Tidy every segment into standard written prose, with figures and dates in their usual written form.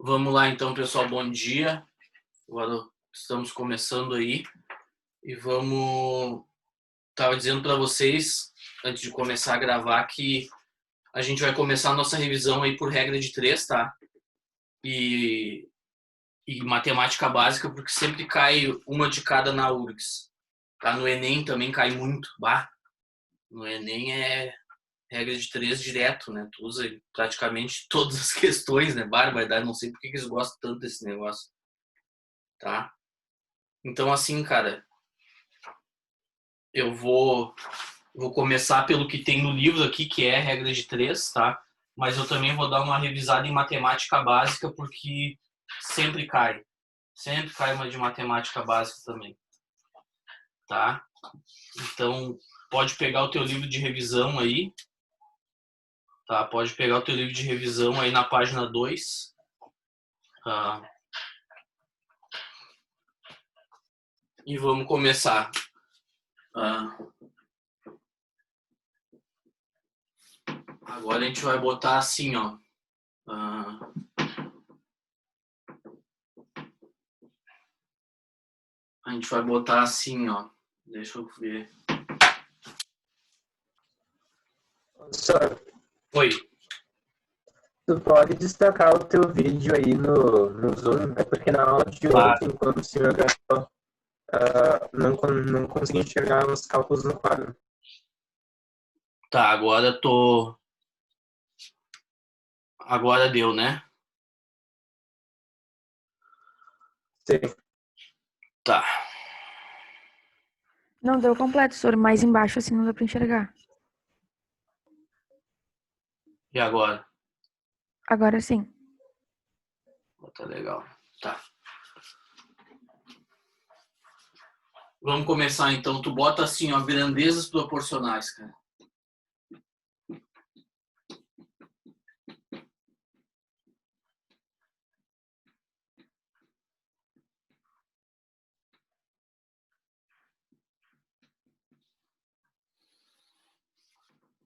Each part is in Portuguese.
Vamos lá então, pessoal, bom dia. Agora estamos começando aí e Tava dizendo para vocês, antes de começar a gravar, que a gente vai começar a nossa revisão aí por regra de 3, tá? E, e matemática básica, porque sempre cai uma de cada na URGS. Tá? No Enem também cai muito. Bah, no Enem é regra de 3 direto, né? Tu usa praticamente todas as questões, né? Barbaridade, não sei por que eles gostam tanto desse negócio, tá? Então, assim, cara, eu vou começar pelo que tem no livro aqui, que é regra de 3, tá? Mas eu também vou dar uma revisada em matemática básica, porque sempre cai. Sempre cai uma de matemática básica também, tá? Então, pode pegar o teu livro de revisão aí, tá? Pode pegar o teu livro de revisão aí na página 2. Tá? E vamos começar. Agora a gente vai botar assim, ó. A gente vai botar assim, ó. Deixa eu ver. Professor, Oi. tu pode destacar o teu vídeo aí no Zoom, é porque na aula de ontem, quando o senhor gravou, não consegui enxergar os cálculos no quadro. Tá, agora tô. Agora deu, né? Sim. Tá. Não deu completo, senhor. Mais embaixo assim não dá pra enxergar. E agora? Agora sim. Tá legal. Tá. Vamos começar então. Tu bota assim, ó, grandezas proporcionais, cara.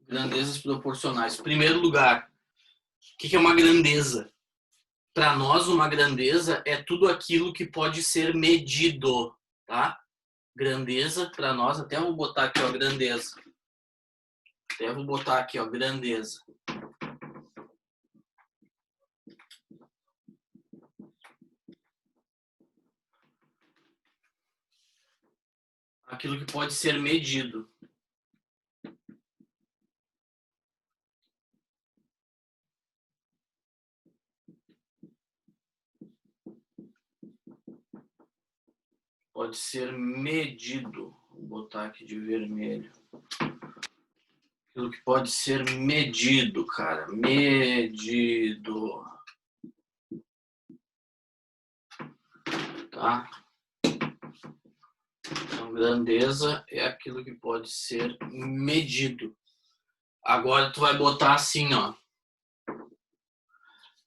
Grandezas proporcionais. Primeiro lugar, o que é uma grandeza? Para nós, uma grandeza é tudo aquilo que pode ser medido, tá? Grandeza, para nós, até vou botar aqui, ó, grandeza. Até vou botar aqui, ó, grandeza. Aquilo que pode ser medido. Pode ser medido. Vou botar aqui de vermelho. Aquilo que pode ser medido, cara. Medido. Tá? Então, grandeza é aquilo que pode ser medido. Agora tu vai botar assim, ó.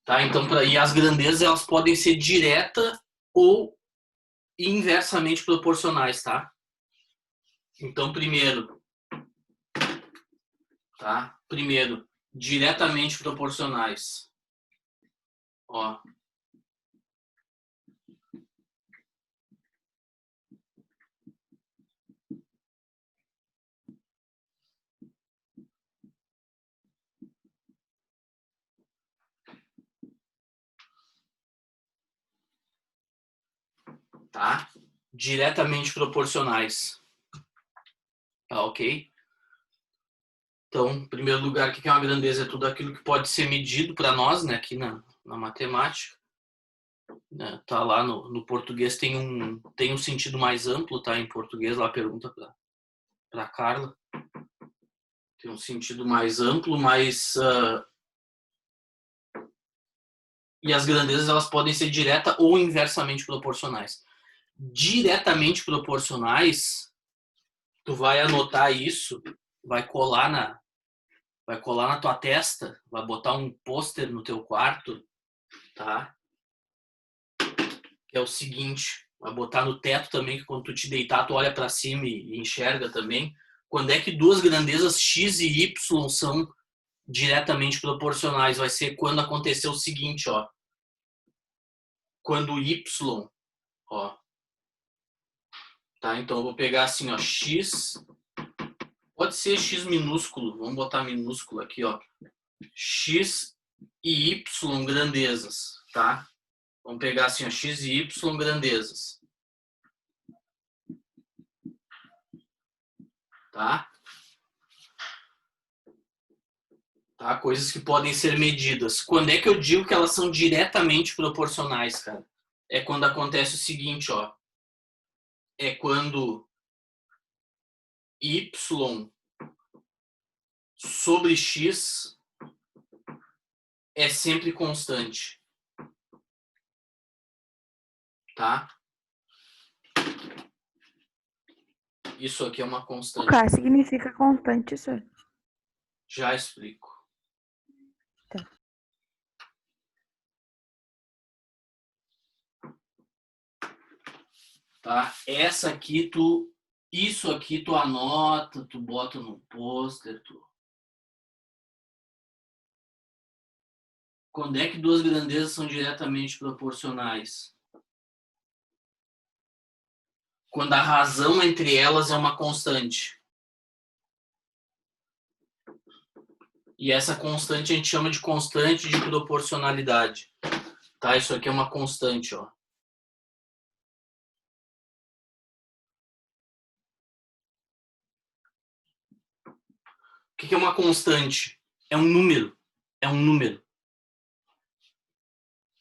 Tá? Então, e as grandezas elas podem ser direta ou inversamente proporcionais, tá? Então, primeiro, tá? Primeiro, diretamente proporcionais. Ó. Tá? Diretamente proporcionais. Tá, ok? Então, em primeiro lugar, o que é uma grandeza? É tudo aquilo que pode ser medido para nós, né? Aqui na matemática. Né? Tá lá no português tem um sentido mais amplo, tá? Em português, lá pergunta para Carla. Tem um sentido mais amplo, mas e as grandezas elas podem ser direta ou inversamente proporcionais. Diretamente proporcionais, tu vai anotar isso, vai colar na tua testa, vai botar um pôster no teu quarto, tá? Que é o seguinte, vai botar no teto também, que quando tu te deitar, tu olha para cima e enxerga também. Quando é que duas grandezas x e y são diretamente proporcionais? Vai ser quando acontecer o seguinte, ó. quando y, ó, tá? Então eu vou pegar assim, ó, x, pode ser x minúsculo, vamos botar minúsculo aqui, ó, x e y grandezas, tá? Vamos pegar assim, ó, x e y grandezas, tá? Tá? Coisas que podem ser medidas. Quando é que eu digo que elas são diretamente proporcionais, cara? É quando acontece o seguinte, ó. É quando y sobre x é sempre constante. Tá? Isso aqui é uma O constante. K significa constante, senhor. Já explico. Tá. Tá? Isso aqui tu anota, tu bota no pôster, Quando é que duas grandezas são diretamente proporcionais? Quando a razão entre elas é uma constante. E essa constante a gente chama de constante de proporcionalidade. Tá? Isso aqui é uma constante, ó. O que é uma constante? É um número. É um número.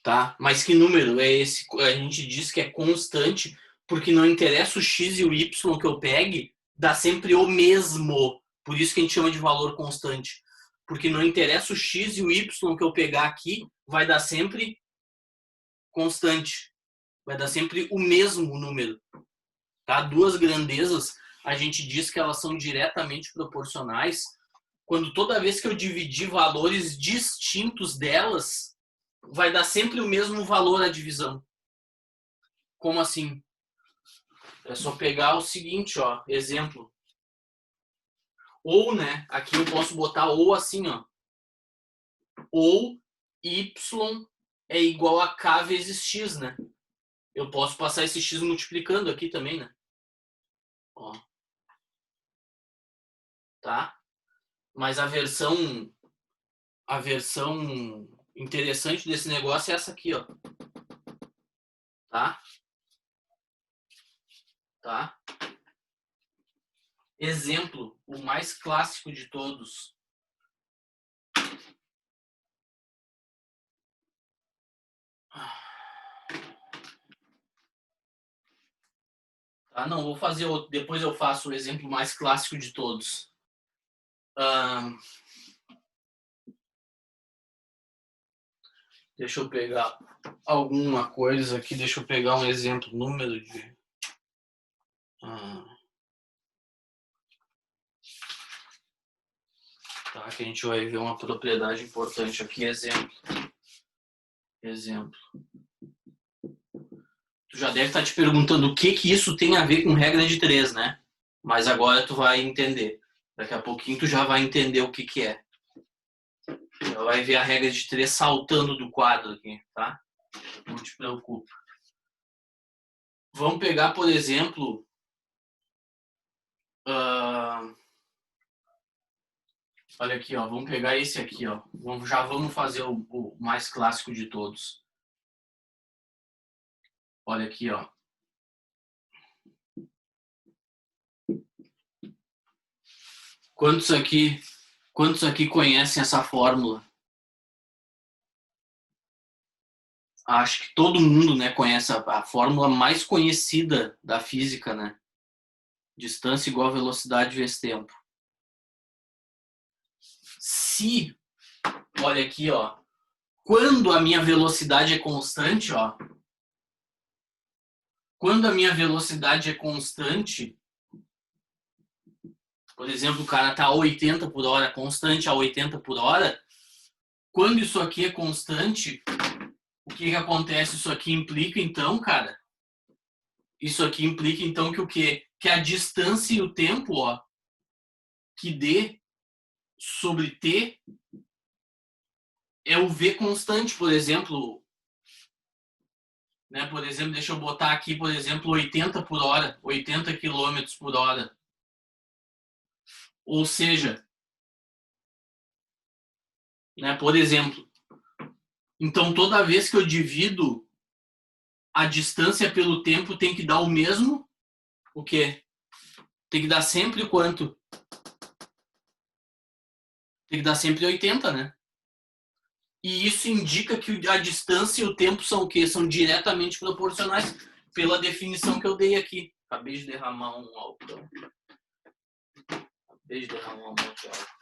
Tá? Mas que número é esse? A gente diz que é constante porque não interessa o x e o y que eu pegue, dá sempre o mesmo. Por isso que a gente chama de valor constante. Porque não interessa o x e o y que eu pegar aqui, vai dar sempre constante. Vai dar sempre o mesmo número. Tá? Duas grandezas, a gente diz que elas são diretamente proporcionais quando toda vez que eu dividir valores distintos delas, vai dar sempre o mesmo valor a divisão. Como assim? É só pegar o seguinte, ó, exemplo. Ou, né, aqui eu posso botar ou assim, ó. Ou y é igual a k vezes x, né? Eu posso passar esse x multiplicando aqui também, né? Ó. Tá? Mas a versão interessante desse negócio é essa aqui, ó. Tá? Tá? Exemplo, o mais clássico de todos. Tá? Não, vou fazer outro. Depois eu faço o exemplo mais clássico de todos. Deixa eu pegar alguma coisa aqui. Deixa eu pegar um exemplo. Número de... tá, que a gente vai ver uma propriedade importante aqui. Exemplo. Tu já deve estar te perguntando o que isso tem a ver com regra de 3, né? Mas agora tu vai entender. Daqui a pouquinho tu já vai entender o que é. Já vai ver a regra de 3 saltando do quadro aqui, tá? Não te preocupa. Vamos pegar, por exemplo, olha aqui, ó. Vamos pegar esse aqui, ó. Já vamos fazer o mais clássico de todos. Olha aqui, ó. Quantos aqui conhecem essa fórmula? Acho que todo mundo, né, conhece a fórmula mais conhecida da física, né? Distância igual a velocidade vezes tempo. Se, olha aqui, ó, quando a minha velocidade é constante, ó, quando a minha velocidade é constante, por exemplo, o cara tá a 80 por hora, constante a 80 por hora, quando isso aqui é constante, o que acontece? Isso aqui implica, então, cara, isso aqui implica, então, que o quê? Que a distância e o tempo, ó, que D sobre T é o V constante, por exemplo. né? Por exemplo, deixa eu botar aqui, por exemplo, 80 por hora, 80 quilômetros por hora. Ou seja, né, por exemplo, então toda vez que eu divido a distância pelo tempo tem que dar o mesmo, o quê? Tem que dar sempre quanto? Tem que dar sempre 80, né? E isso indica que a distância e o tempo são o quê? São diretamente proporcionais pela definição que eu dei aqui. Acabei de derramar um álcool. Acabei de derramar um monte de álcool.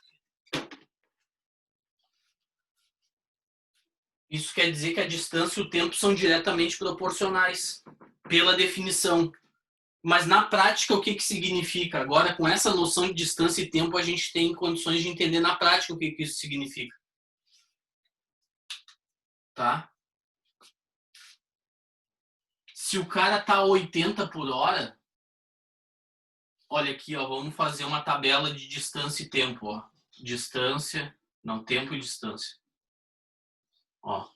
Isso quer dizer que a distância e o tempo são diretamente proporcionais pela definição. Mas na prática, o que significa? Agora, com essa noção de distância e tempo, a gente tem condições de entender na prática o que isso significa. Tá? Se o cara tá a 80 por hora, olha aqui, ó, vamos fazer uma tabela de distância e tempo, ó. Distância, não, tempo e distância. Ó,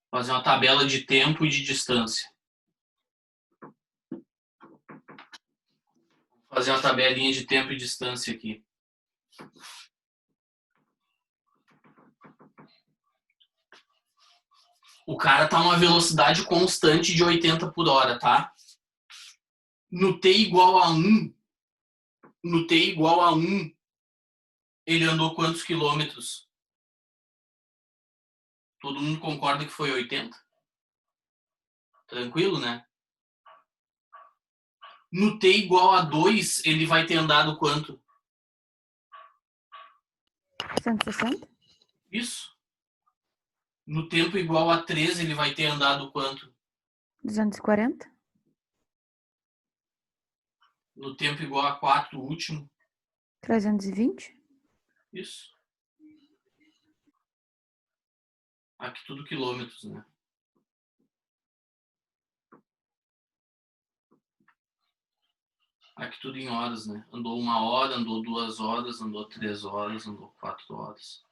fazer uma tabela de tempo e de distância. Vou fazer uma tabelinha de tempo e distância aqui. O cara tá a uma velocidade constante de 80 por hora, tá? No t igual a 1, ele andou quantos quilômetros? Todo mundo concorda que foi 80? Tranquilo, né? No t igual a 2, ele vai ter andado quanto? 160? Isso. No tempo igual a 3, ele vai ter andado quanto? 240? No tempo igual a 4, o último? 320? Isso. Aqui tudo quilômetros, né? Aqui tudo em horas, né? Andou 1 hora, andou 2 horas, andou 3 horas, andou 4 horas.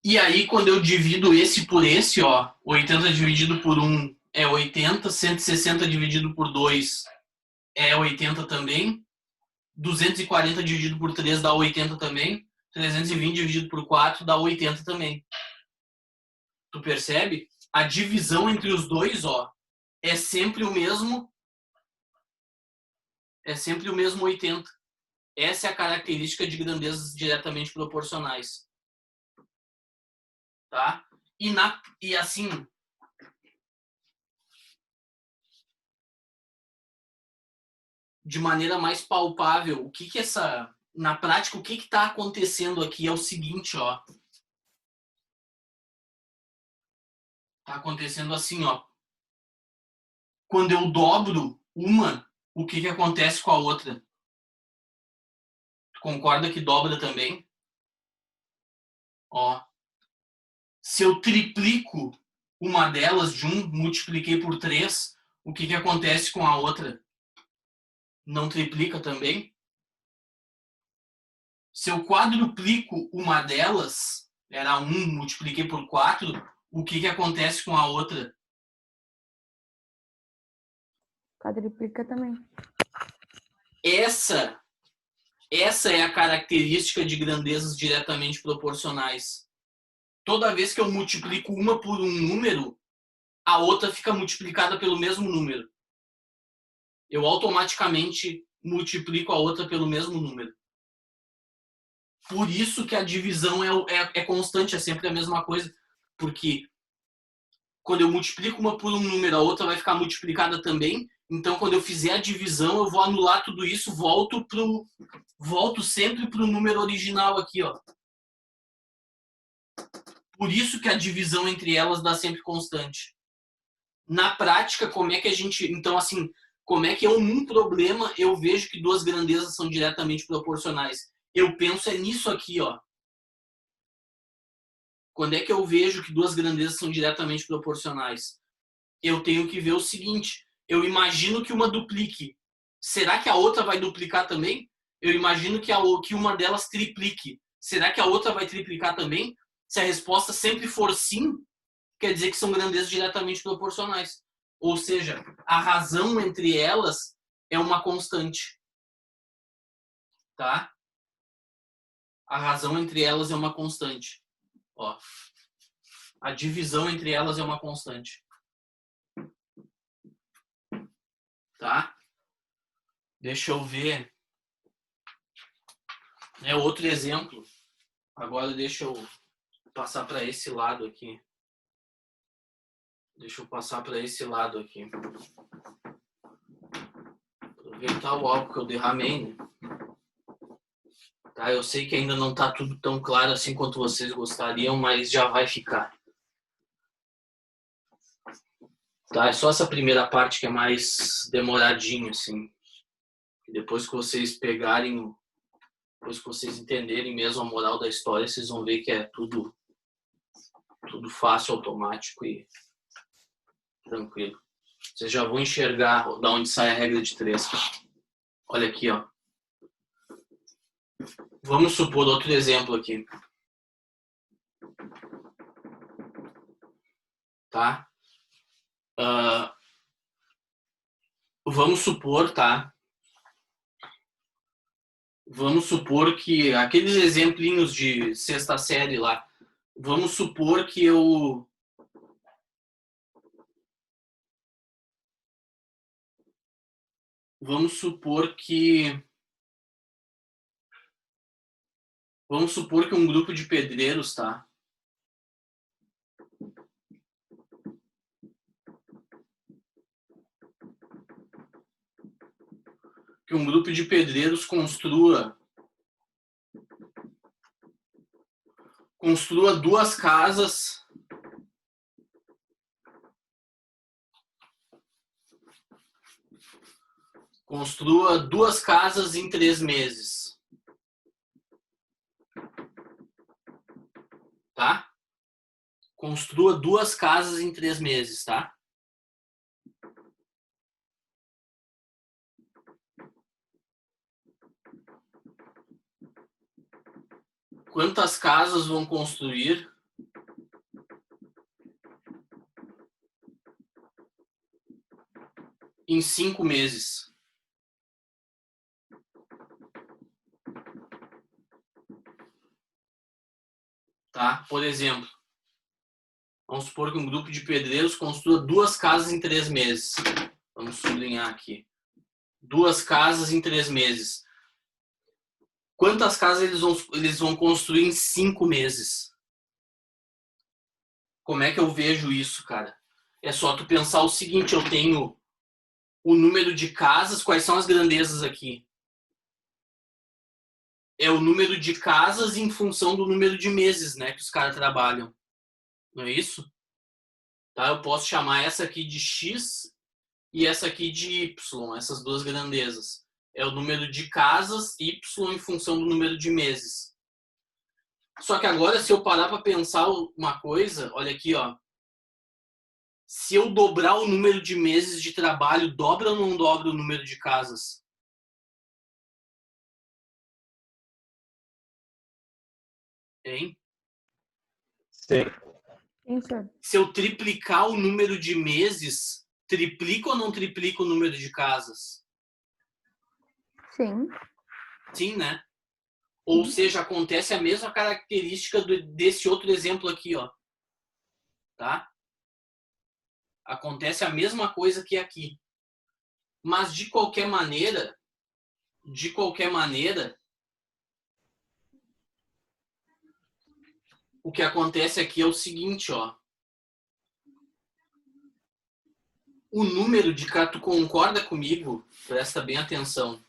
E aí, quando eu divido esse por esse, ó, 80 dividido por 1 é 80, 160 dividido por 2 é 80 também, 240 dividido por 3 dá 80 também, 320 dividido por 4 dá 80 também. Tu percebe? A divisão entre os dois, ó, é sempre o mesmo 80. Essa é a característica de grandezas diretamente proporcionais. Tá? E assim, de maneira mais palpável, na prática, o que está acontecendo aqui é o seguinte, ó. Tá acontecendo assim, ó. Quando eu dobro uma, o que acontece com a outra? Tu concorda que dobra também? Ó. Se eu triplico uma delas de 1, multipliquei por 3, o que acontece com a outra? Não triplica também? Se eu quadruplico uma delas, era 1, multipliquei por 4, o que acontece com a outra? Quadriplica também. Essa é a característica de grandezas diretamente proporcionais. Toda vez que eu multiplico uma por um número, a outra fica multiplicada pelo mesmo número. Eu automaticamente multiplico a outra pelo mesmo número. Por isso que a divisão é constante, é sempre a mesma coisa. Porque quando eu multiplico uma por um número, a outra vai ficar multiplicada também. Então, quando eu fizer a divisão, eu vou anular tudo isso, volto sempre para o número original aqui, ó. Por isso que a divisão entre elas dá sempre constante. Na prática, como é que a gente... Então, assim, como é que eu, num problema, eu vejo que duas grandezas são diretamente proporcionais? Eu penso nisso aqui, ó. Quando é que eu vejo que duas grandezas são diretamente proporcionais? Eu tenho que ver o seguinte, eu imagino que uma duplique. Será que a outra vai duplicar também? Eu imagino que uma delas triplique. Será que a outra vai triplicar também? Se a resposta sempre for sim, quer dizer que são grandezas diretamente proporcionais. Ou seja, a razão entre elas é uma constante. Tá? A razão entre elas é uma constante. Ó. A divisão entre elas é uma constante. Tá? Deixa eu ver. É outro exemplo. Agora deixa eu passar para esse lado aqui. Deixa eu passar para esse lado aqui. Aproveitar o álcool que eu derramei, né? Tá, eu sei que ainda não está tudo tão claro assim quanto vocês gostariam, mas já vai ficar. Tá, é só essa primeira parte que é mais demoradinho, assim. Depois que vocês pegarem, depois que vocês entenderem mesmo a moral da história, vocês vão ver que é tudo fácil, automático e tranquilo. Vocês já vão enxergar da onde sai a regra de 3. Olha aqui, ó. Vamos supor outro exemplo aqui. Tá? Vamos supor, tá? Vamos supor que aqueles exemplinhos de sexta série lá, vamos supor que eu vamos supor que um grupo de pedreiros, tá? Que um grupo de pedreiros construa duas casas em 3 meses. Tá? Construa 2 casas em 3 meses, tá? Quantas casas vão construir em 5 meses? Tá? Por exemplo, vamos supor que um grupo de pedreiros construa 2 casas em 3 meses. Vamos sublinhar aqui. 2 casas em 3 meses. Quantas casas eles vão construir em 5 meses? Como é que eu vejo isso, cara? É só tu pensar o seguinte, eu tenho o número de casas, quais são as grandezas aqui? É o número de casas em função do número de meses, né, que os caras trabalham. Não é isso? Tá? Eu posso chamar essa aqui de X e essa aqui de Y, essas duas grandezas. É o número de casas Y em função do número de meses. Só que agora, se eu parar para pensar uma coisa, olha aqui, ó. Se eu dobrar o número de meses de trabalho, dobra ou não dobra o número de casas? Hein? Sim. Sim, senhor. Se eu triplicar o número de meses, triplica ou não triplica o número de casas? Sim. Sim, né? Ou seja, acontece a mesma característica desse outro exemplo aqui, ó. Tá? Acontece a mesma coisa que aqui. Mas de qualquer maneira, o que acontece aqui é o seguinte, ó. O número de tu concorda comigo? Presta bem atenção.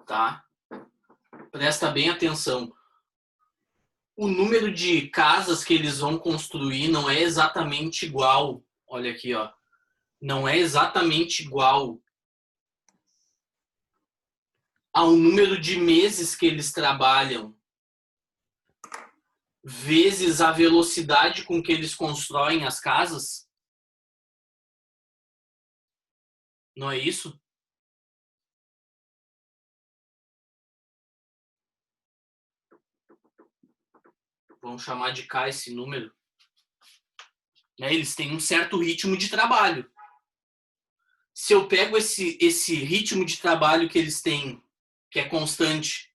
Tá? Presta bem atenção. O número de casas que eles vão construir não é exatamente igual. Olha aqui, ó. Não é exatamente igual ao número de meses que eles trabalham vezes a velocidade com que eles constroem as casas. Não é isso? vamos chamar de K esse número, né? Eles têm um certo ritmo de trabalho. Se eu pego esse ritmo de trabalho que eles têm, que é constante,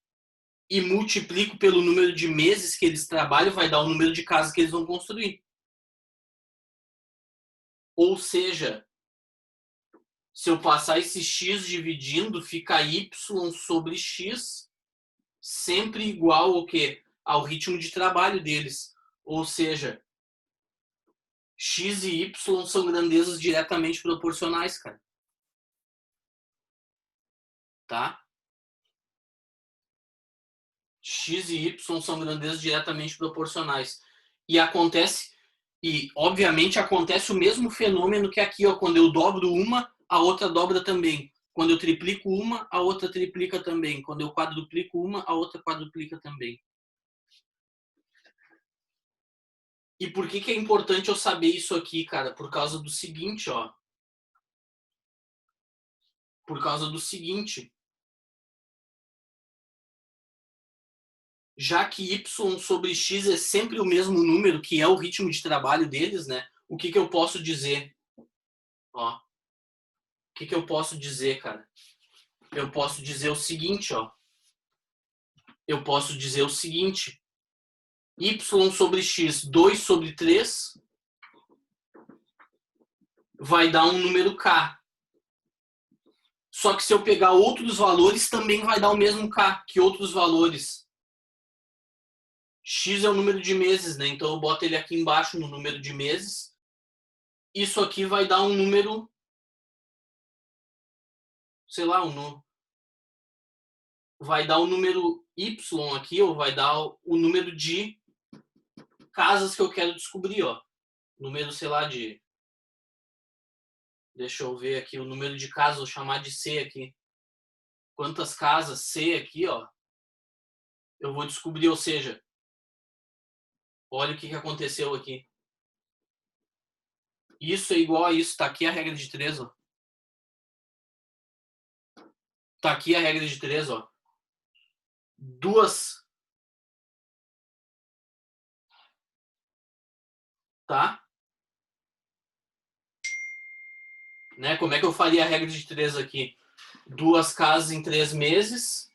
e multiplico pelo número de meses que eles trabalham, vai dar o número de casas que eles vão construir. Ou seja, se eu passar esse x dividindo, fica y sobre x sempre igual ao quê? Ao ritmo de trabalho deles. Ou seja, x e y são grandezas diretamente proporcionais, cara. Tá? X e y são grandezas diretamente proporcionais. E obviamente acontece o mesmo fenômeno que aqui, ó, quando eu dobro uma, a outra dobra também. Quando eu triplico uma, a outra triplica também. Quando eu quadruplico uma, a outra quadruplica também. E por que é importante eu saber isso aqui, cara? Por causa do seguinte, ó. Por causa do seguinte. Já que y sobre x é sempre o mesmo número, que é o ritmo de trabalho deles, né? O que eu posso dizer? Ó. O que eu posso dizer, cara? Eu posso dizer o seguinte, ó. Eu posso dizer o seguinte. Y sobre x, 2 sobre 3, vai dar um número k. Só que se eu pegar outros valores, também vai dar o mesmo k. Que outros valores? X é o número de meses, né? Então eu boto ele aqui embaixo no número de meses. Isso aqui vai dar um número, sei lá, vai dar o número y aqui, ou vai dar o número de casas que eu quero descobrir, ó. Número, sei lá, de... Deixa eu ver aqui, o número de casas, vou chamar de C aqui. Quantas casas C aqui, ó, eu vou descobrir, ou seja, olha o que aconteceu aqui. Isso é igual a isso, tá aqui a regra de 3, ó. Tá aqui a regra de 3, ó. Duas, tá? Né? Como é que eu faria a regra de 3 aqui? 2 casas em 3 meses.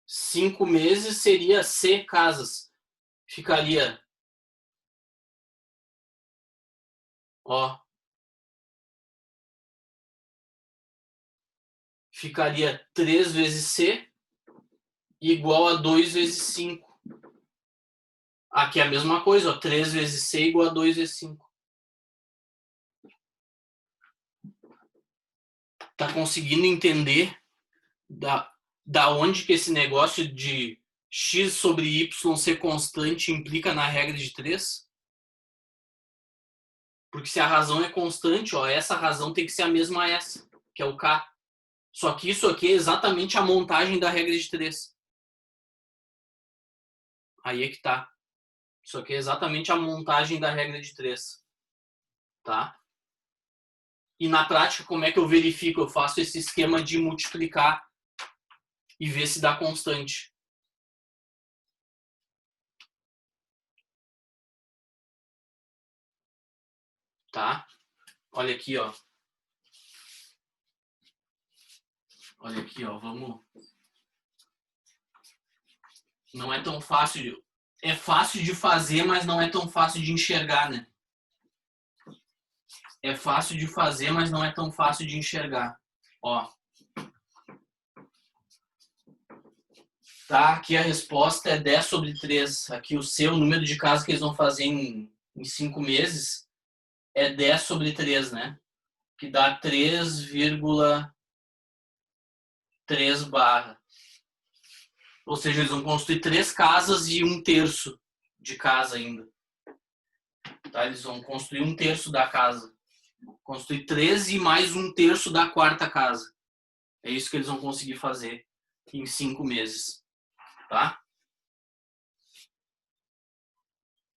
5 meses seria C casas. Ficaria, ó. Ficaria 3 vezes C igual a 2 vezes 5. Aqui é a mesma coisa, ó. 3 vezes C igual a 2 vezes 5. Tá conseguindo entender da onde que esse negócio de x sobre y ser constante implica na regra de 3? Porque se a razão é constante, ó, essa razão tem que ser a mesma a essa, que é o k. Só que isso aqui é exatamente a montagem da regra de 3. Aí é que tá. Isso aqui é exatamente a montagem da regra de 3. Tá? E na prática, como é que eu verifico? Eu faço esse esquema de multiplicar e ver se dá constante. Tá? Olha aqui, ó. Olha aqui, ó. Vamos... Não é tão fácil. É fácil de fazer, mas não é tão fácil de enxergar, né? É fácil de fazer, mas não é tão fácil de enxergar. Ó. Tá, aqui a resposta é 10 sobre 3. Aqui o seu número de casas que eles vão fazer em 5 meses é 10 sobre 3, né? Que dá 3,3 barra. Ou seja, eles vão construir 3 casas e 1/3 de casa ainda. Tá? Eles vão construir 1/3 da casa. Construir 3 e mais 1/3 da quarta casa. É isso que eles vão conseguir fazer em 5 meses. Tá?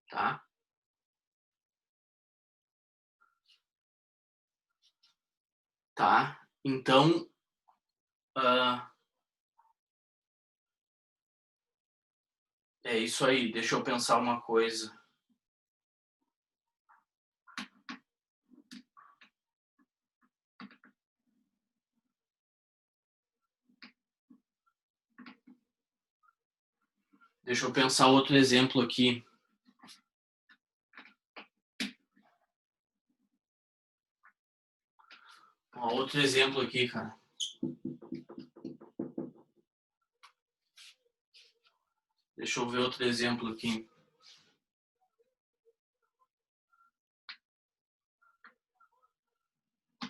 Tá? Tá? Então, É isso aí, deixa eu pensar uma coisa. Deixa eu pensar outro exemplo aqui. Outro exemplo aqui, cara. Deixa eu ver outro exemplo aqui.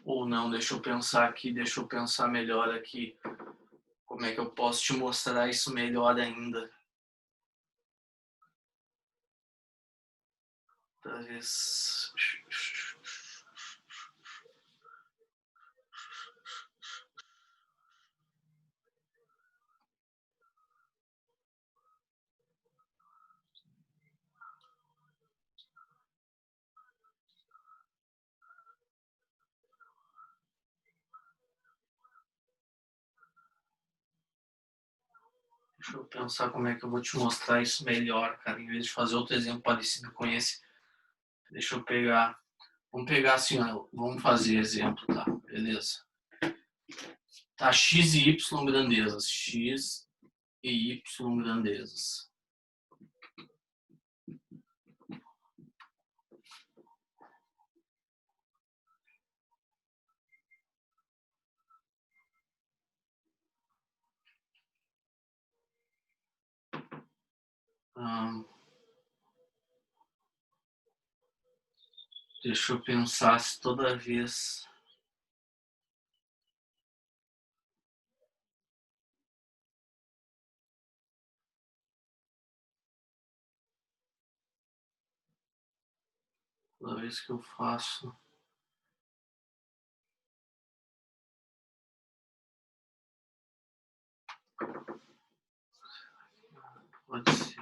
Ou não, deixa eu pensar aqui, deixa eu pensar melhor aqui. Como é que eu posso te mostrar isso melhor ainda? Talvez. Deixa eu pensar como é que eu vou te mostrar isso melhor, cara. Em vez de fazer outro exemplo parecido com esse, deixa eu pegar. Vamos pegar assim, ó. Vamos fazer exemplo, tá? Beleza. Tá x e y grandezas. X e y grandezas. Deixa eu pensar se toda vez. Toda vez que eu faço. Pode ser.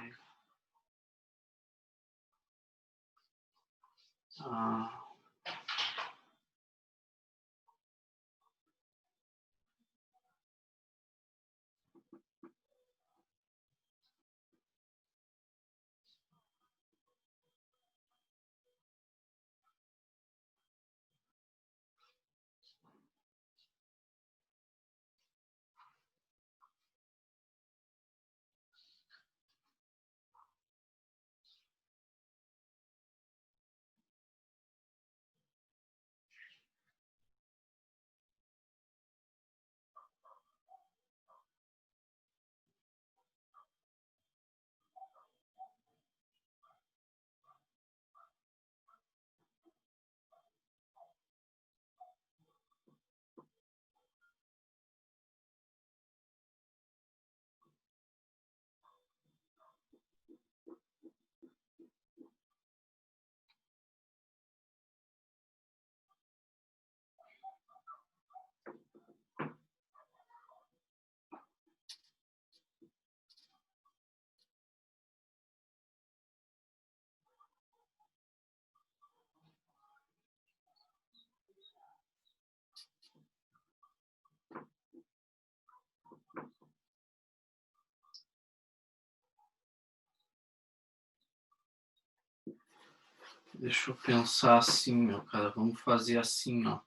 Deixa eu pensar assim, ó, cara. Vamos fazer assim, ó.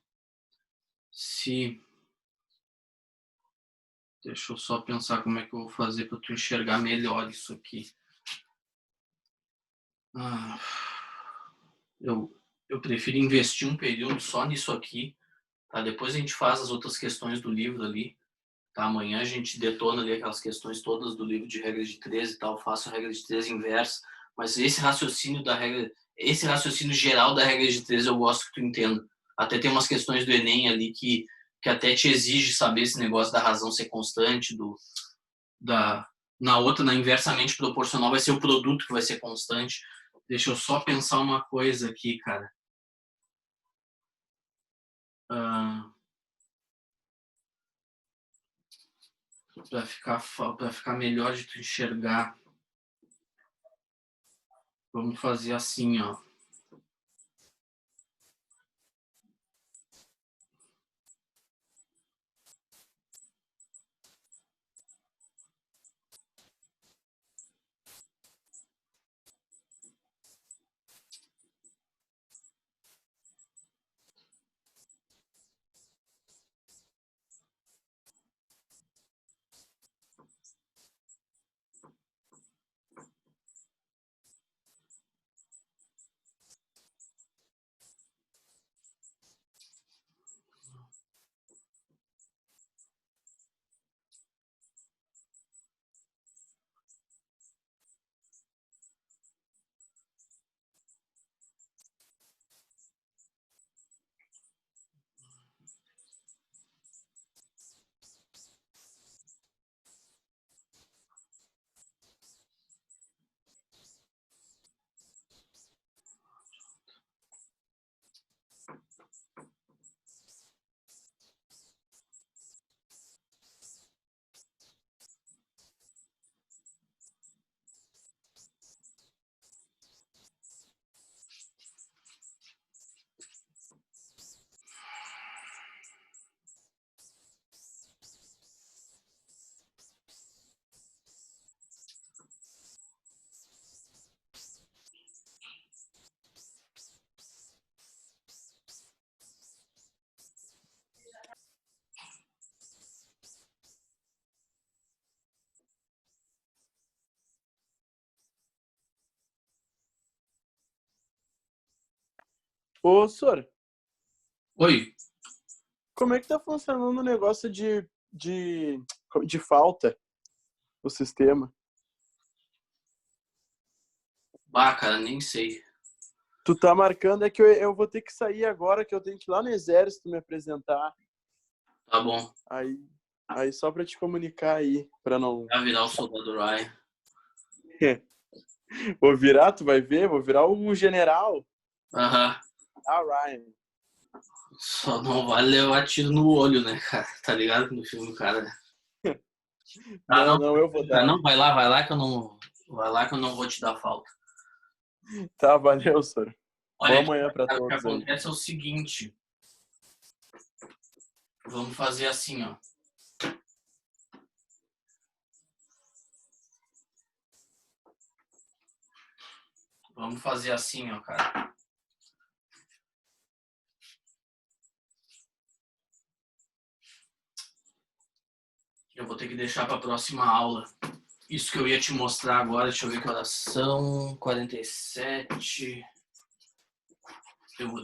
Se. Deixa eu só pensar como é que eu vou fazer para tu enxergar melhor isso aqui. Eu prefiro investir um período só nisso aqui, tá? Depois a gente faz as outras questões do livro ali, tá? Amanhã a gente detona ali aquelas questões todas do livro de regra de 13 e tal, faço a regra de 13 inversa, mas esse raciocínio da regra, esse raciocínio geral da regra de 13 eu gosto que tu entenda. Até tem umas questões do Enem ali que até te exige saber esse negócio da razão ser constante, da, na outra, na inversamente proporcional, vai ser o produto que vai ser constante. Deixa eu só pensar uma coisa aqui, cara. Para ficar melhor de tu enxergar. Vamos fazer assim, ó. Ô, Sor, Oi. como é que tá funcionando o negócio de falta, o sistema? Bah, cara, nem sei. Tu tá marcando, é que eu vou ter que sair agora, que eu tenho que ir lá no exército me apresentar. Tá bom. Aí só pra te comunicar aí, pra não... Vai virar o soldado Ryan. Vou virar, tu vai ver, vou virar o general. Aham. Ryan. Só não vai levar tiro no olho, né, cara? Tá ligado? No filme, cara. Ah, não. Não, eu vou Ah, dar. não, vai lá que eu não. Vai lá que eu não vou te dar falta. Tá, valeu, Sor. Olha, Boa manhã pra cara, o que todos aí. acontece é o seguinte. Vamos fazer assim, ó. Vamos fazer assim, ó, cara. Eu vou ter que deixar pra próxima aula. Isso que eu ia te mostrar agora, deixa eu ver que horas são. 47.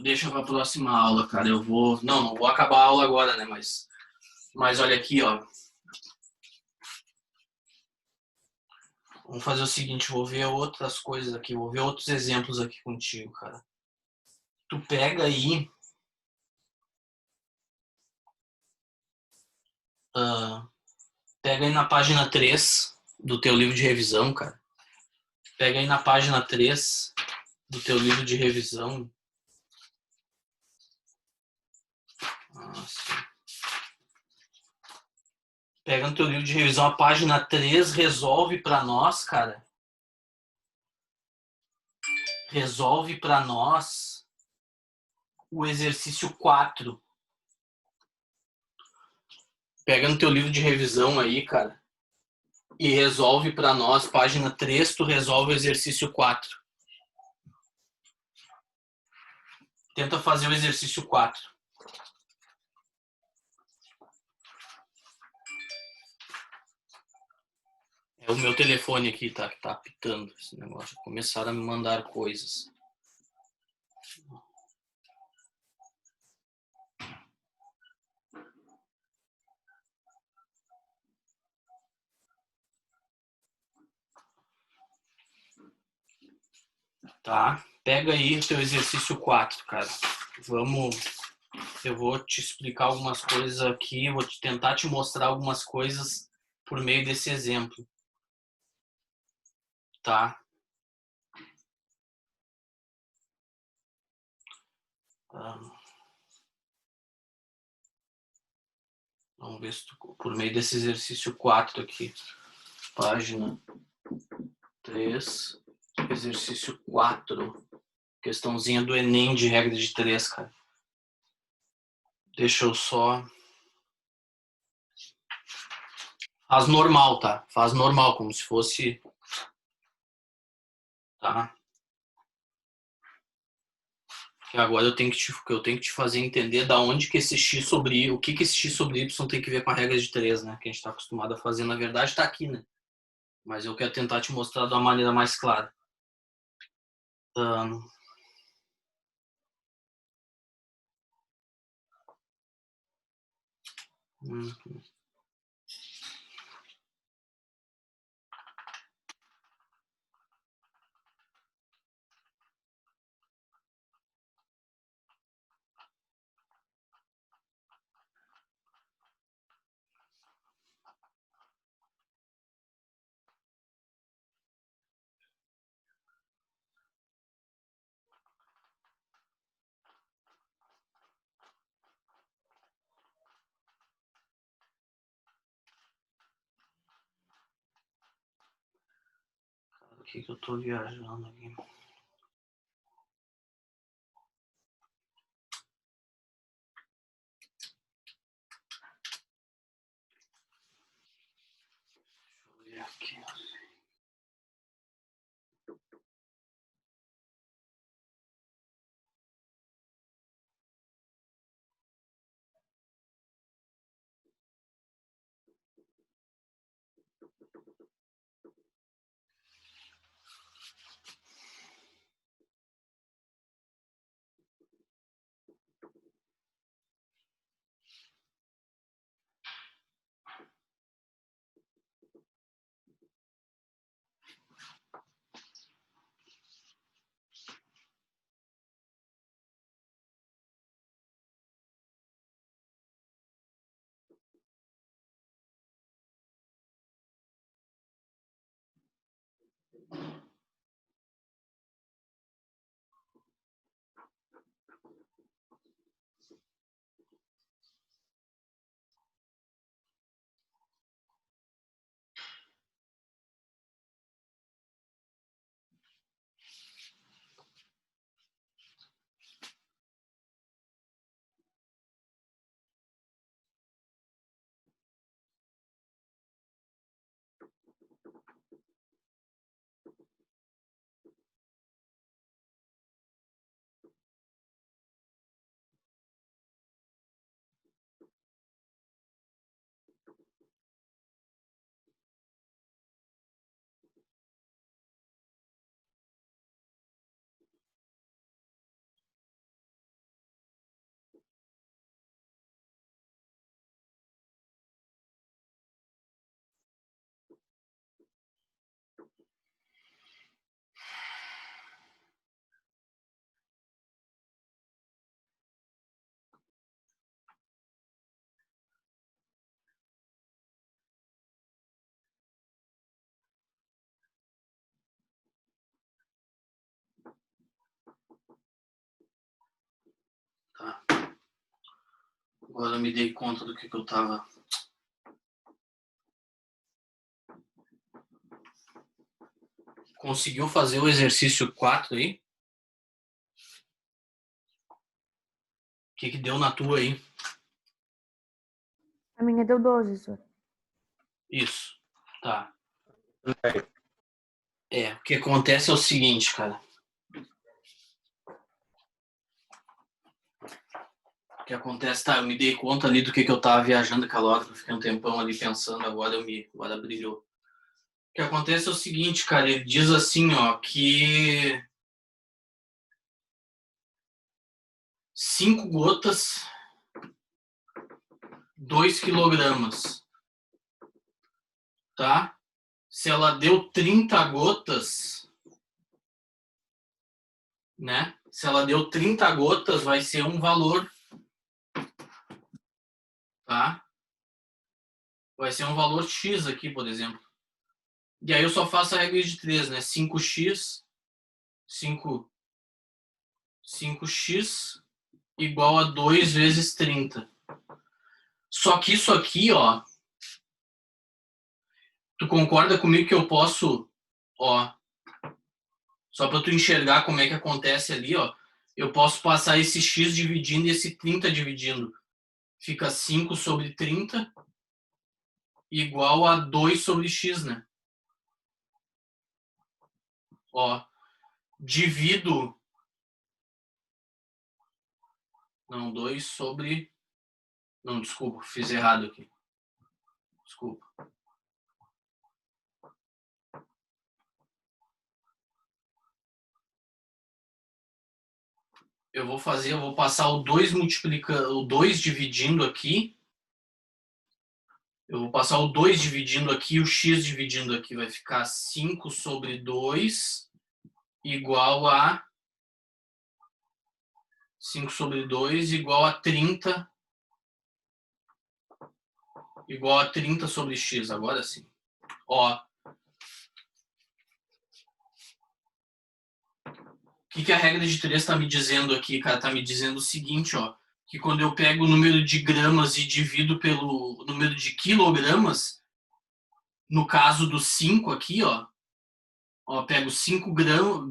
Deixa pra próxima aula, cara. Eu vou. Não vou acabar a aula agora, né? Mas olha aqui, ó. Vamos fazer o seguinte, vou ver outras coisas aqui, vou ver outros exemplos aqui contigo, cara. Tu pega aí. Pega aí na página 3 do teu livro de revisão, cara. Pega aí na página 3 do teu livro de revisão. Nossa. Pega no teu livro de revisão a página 3, resolve pra nós, cara. Resolve pra nós o exercício 4. Pega no teu livro de revisão aí, cara. E resolve pra nós, página 3, tu resolve o exercício 4. Tenta fazer o exercício 4. É o meu telefone aqui, tá? Que tá apitando esse negócio. Começaram a me mandar coisas. Tá? Pega aí o teu exercício 4, cara. Eu vou te explicar algumas coisas aqui, vou tentar te mostrar algumas coisas por meio desse exemplo. Tá? Vamos ver se por meio desse exercício 4 aqui. Página 3, exercício 4. Questãozinha do Enem de regra de 3, cara. Deixa eu só... Faz normal, tá? Faz normal, como se fosse... Tá? E agora eu tenho que te fazer entender da onde que esse x sobre y, o que esse x sobre y tem que ver com a regra de 3, né? Que a gente está acostumado a fazer, na verdade, está aqui, né? Mas eu quero tentar te mostrar de uma maneira mais clara. Um... aqui que eu tô viajando aqui. Deixa eu ver aqui. Tá. Agora eu me dei conta do que eu tava... Conseguiu fazer o exercício 4 aí? O que deu na tua aí? A minha deu 12, senhor. Isso. Tá. O que acontece é o seguinte, cara. O que acontece, tá, eu me dei conta ali do que eu tava viajando aquela hora, eu fiquei um tempão ali pensando, agora brilhou. O que acontece é o seguinte, cara, ele diz assim, ó, que 5 gotas, 2 quilogramas, tá? Se ela deu 30 gotas, né? Se ela deu 30 gotas, vai ser um valor, tá? Vai ser um valor X aqui, por exemplo. E aí eu só faço a regra de 3, né? 5x igual a 2 vezes 30. Só que isso aqui, ó, tu concorda comigo que eu posso, ó, só para tu enxergar como é que acontece ali, ó, eu posso passar esse x dividindo e esse 30 dividindo. Fica 5 sobre 30 igual a 2 sobre x, né? Ó, divido... Não, 2 sobre... Não, desculpa, fiz errado aqui. Desculpa. Eu vou passar o 2 multiplicando, o 2 dividindo aqui. Eu vou passar o 2 dividindo aqui e o x dividindo aqui. Vai ficar 5 sobre 2 igual a 5 sobre 2 igual a 30 sobre x. Agora sim. Ó, o que a regra de 3 está me dizendo aqui, cara? Está me dizendo o seguinte, ó, que quando eu pego o número de gramas e divido pelo número de quilogramas, no caso do 5 aqui, ó, Ó, pego 5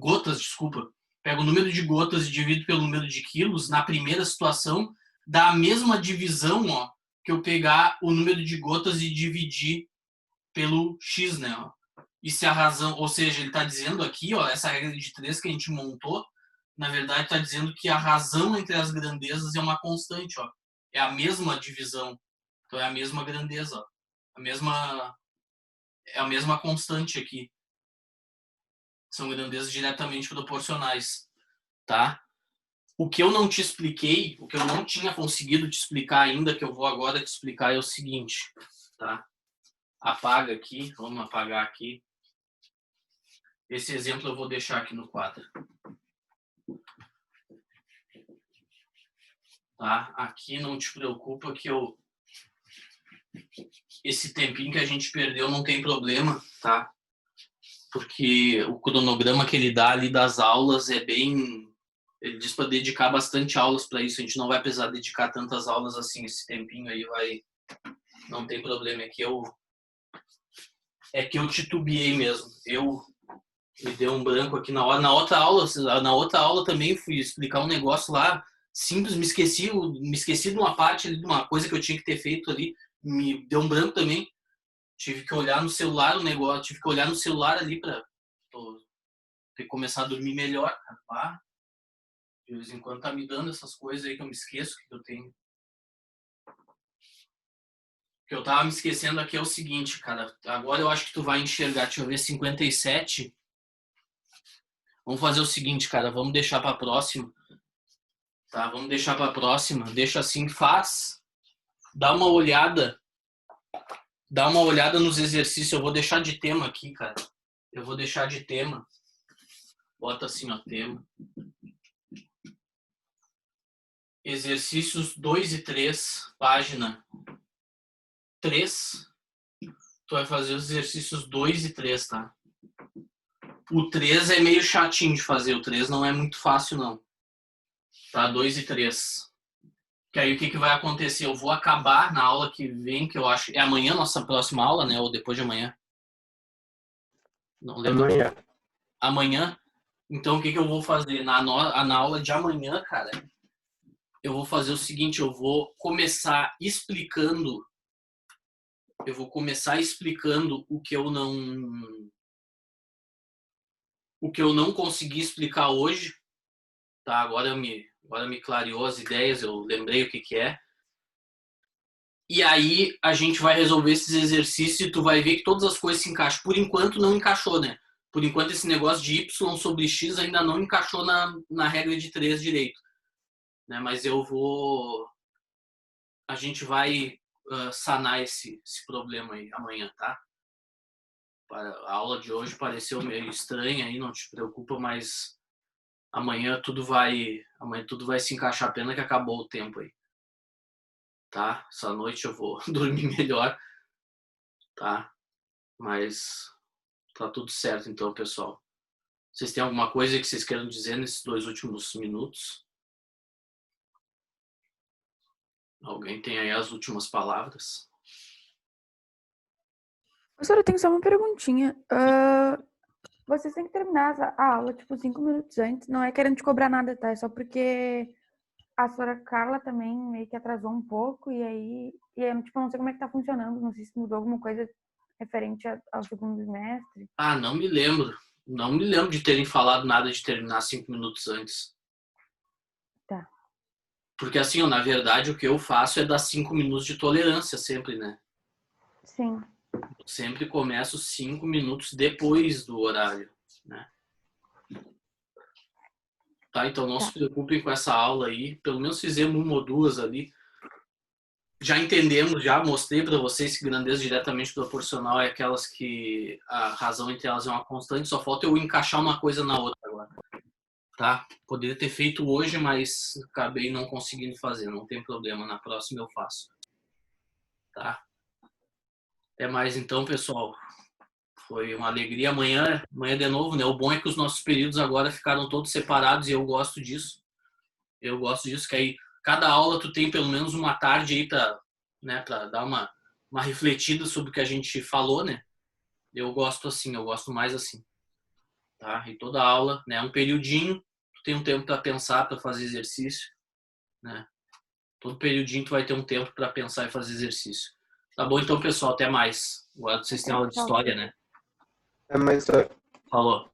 gotas, desculpa. Pego o número de gotas e divido pelo número de quilos. Na primeira situação, dá a mesma divisão, ó, que eu pegar o número de gotas e dividir pelo X, né? Ó. E se a razão, ou seja, ele está dizendo aqui, ó, essa regra de 3 que a gente montou, na verdade está dizendo que a razão entre as grandezas é uma constante, ó. É a mesma divisão. Então é a mesma grandeza, ó. É a mesma constante aqui. São grandezas diretamente proporcionais, tá? O que eu não te expliquei, o que eu não tinha conseguido te explicar ainda, que eu vou agora te explicar, é o seguinte, tá? Apaga aqui, vamos apagar aqui. Esse exemplo eu vou deixar aqui no quadro. Tá? Aqui não te preocupa que esse tempinho que a gente perdeu não tem problema, tá? Porque o cronograma que ele dá ali das aulas é bem... Ele diz para dedicar bastante aulas para isso. A gente não vai precisar dedicar tantas aulas assim. Esse tempinho aí vai... Não tem problema. É que eu titubeei mesmo. Me deu um branco aqui na hora. Na outra aula também fui explicar um negócio lá simples. Me esqueci de uma parte ali, de uma coisa que eu tinha que ter feito ali. Me deu um branco também. Tive que olhar no celular o negócio. Tive que olhar no celular ali para começar a dormir melhor. Tá? De vez em quando tá me dando essas coisas aí que eu me esqueço que eu tenho. O que eu tava me esquecendo aqui é o seguinte, cara. Agora eu acho que tu vai enxergar. Deixa eu ver, 57. Vamos fazer o seguinte, cara. Vamos deixar pra próxima. Tá? Vamos deixar pra próxima. Deixa assim, faz. Dá uma olhada. Dá uma olhada nos exercícios. Eu vou deixar de tema aqui, cara. Eu vou deixar de tema. Bota assim, ó, tema. Exercícios 2 e 3, página 3. Tu vai fazer os exercícios 2 e 3, tá? O 3 é meio chatinho de fazer. O 3 não é muito fácil, não. Tá? 2 e 3. Que aí o que vai acontecer? Eu vou acabar na aula que vem, que eu acho... É amanhã a nossa próxima aula, né? Ou depois de amanhã? Não lembro. Amanhã. Então o que eu vou fazer? Na aula de amanhã, cara... Eu vou fazer o seguinte, eu vou começar explicando o que eu não consegui explicar hoje, tá? Agora me clareou as ideias, eu lembrei o que é. E aí a gente vai resolver esses exercícios e tu vai ver que todas as coisas se encaixam. Por enquanto não encaixou, né? Por enquanto esse negócio de Y sobre X ainda não encaixou na regra de 3 direito. Né, mas a gente vai sanar esse problema aí amanhã, tá? A aula de hoje pareceu meio estranha aí, não te preocupa, mas amanhã tudo vai se encaixar, pena que acabou o tempo aí. Tá? Essa noite eu vou dormir melhor, tá? Mas tá tudo certo então, pessoal. Vocês têm alguma coisa que vocês queiram dizer nesses 2 últimos minutos? Alguém tem aí as últimas palavras? Professora, eu tenho só uma perguntinha. Vocês têm que terminar a aula, tipo, 5 minutos antes. Não é querendo te cobrar nada, tá? É só porque a senhora Carla também meio que atrasou um pouco. E aí tipo, não sei como é que tá funcionando. Não sei se mudou alguma coisa referente ao segundo semestre. Ah, não me lembro. Não me lembro de terem falado nada de terminar 5 minutos antes. Tá. Porque assim, na verdade, o que eu faço é dar 5 minutos de tolerância sempre, né? Sim. Eu sempre começo 5 minutos depois do horário, né? Tá, então não se preocupem com essa aula aí. Pelo menos fizemos 1 ou 2 ali. Já entendemos, já mostrei para vocês que grandeza diretamente proporcional é aquelas que a razão entre elas é uma constante. Só falta eu encaixar uma coisa na outra agora. Tá? Poderia ter feito hoje, mas acabei não conseguindo fazer. Não tem problema, na próxima eu faço. Tá? Até mais então, pessoal. Foi uma alegria. Amanhã de novo, né? O bom é que os nossos períodos agora ficaram todos separados e eu gosto disso. Que aí cada aula tu tem pelo menos uma tarde aí para, né, para dar uma refletida sobre o que a gente falou, né? Eu gosto assim, eu gosto mais assim. tá? E toda aula, né? Um periodinho, tu tem um tempo para pensar, para fazer exercício, né? Todo periodinho tu vai ter um tempo para pensar e fazer exercício. Tá bom, então, pessoal, até mais. Agora vocês têm aula de história, né? Mas Falou.